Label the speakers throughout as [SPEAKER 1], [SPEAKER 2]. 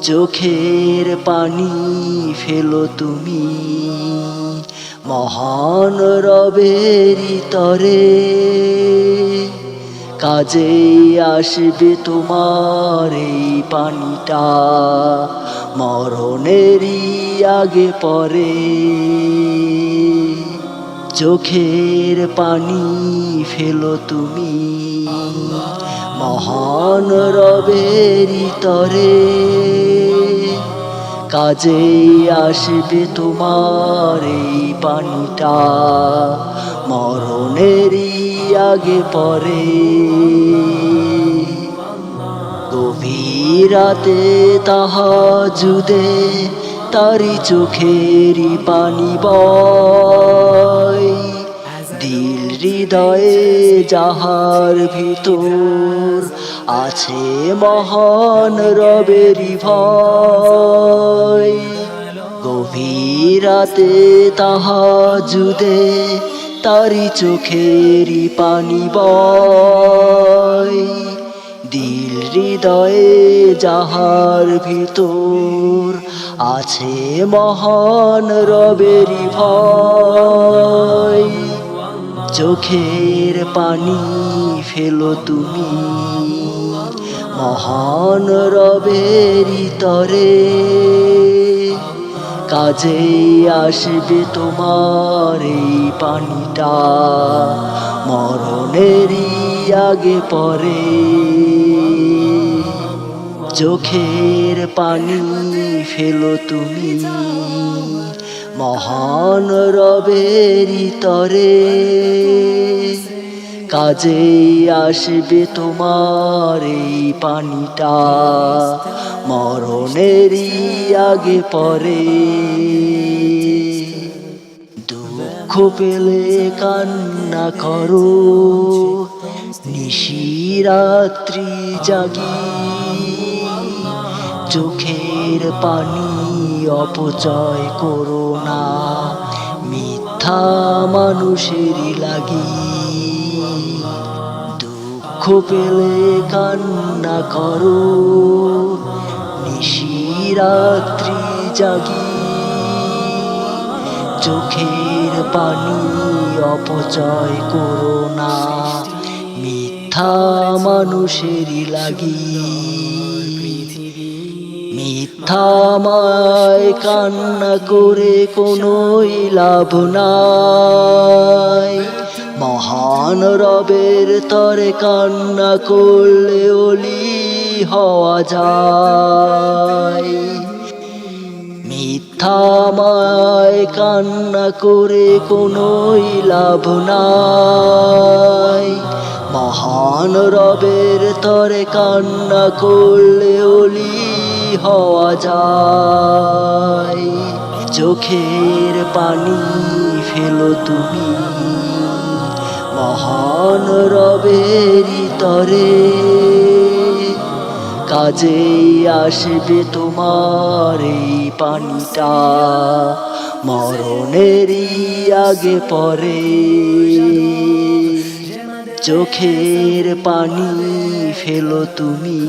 [SPEAKER 1] চোখের পানি ফেলো তুমি মহান রবেরই তরে, কাজে আসবে তোমার এই পানিটা মরণেরই আগে পরে। চোখের পানি ফেলো তুমি মহান রবেরই তরে, কাজে আসবে তোমার এই পানিটা মরণেরই আগে পরে। গভীর রাতে তাহাজ্জুদে তারি চোখেরই পানি বয়, দিল হৃদয়ে যাহার ভিতর আছে মহান রবেরই ভয়। গভীর রাতে তাহাজ্জুদে তারি চোখেরই পানি বয়, দিল হৃদয়ে যাহার ভিতর আছে মহান রবেরই ভয়। চোখের পানি ফেলো তুমি মহান রবেরই তরে, কাজে আসবে তোমার এই পানিটা মরণেরই আগে পরে। চোখের পানি ফেলো তুমি মহান রবেরই তরে, কাজে আসবে তোমার এই পানিটা মরণেরই আগে পরে। দুঃখ পেলে কান্না করো নিশিরাত্রি জাগি, চোখের পানি অপচয় করো না মিথ্যা মানুষেরই লাগি। দুঃখ পেলে কান্না করো নিশিরাত্রি জাগি, চোখের পানি অপচয় করো না মিথ্যা মানুষেরই লাগি। মিথ্যামায় কান্না করে কোনোই লাভ নাই, মহান রবের তরে কান্না করলে ওলি হওয়া যায়। মিথ্যামায় কান্না করে কোনোই লাভ নাই, মহান রবের তরে কান্না করলে ওলি হওয়া যায়। চোখের পানি ফেলো তুমি মহান রবেরই তরে, কাজে আসবে তোমার এই পানিটা মরণেরই আগে পরে। চোখের পানি ফেলো তুমি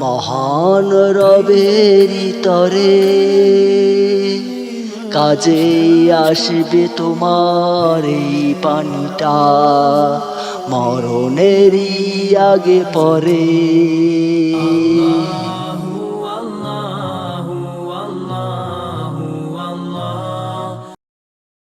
[SPEAKER 1] মহান রবেরই তরে, কাজে আসবে তোমার এই পানিটা মরণেরই আগে পরে।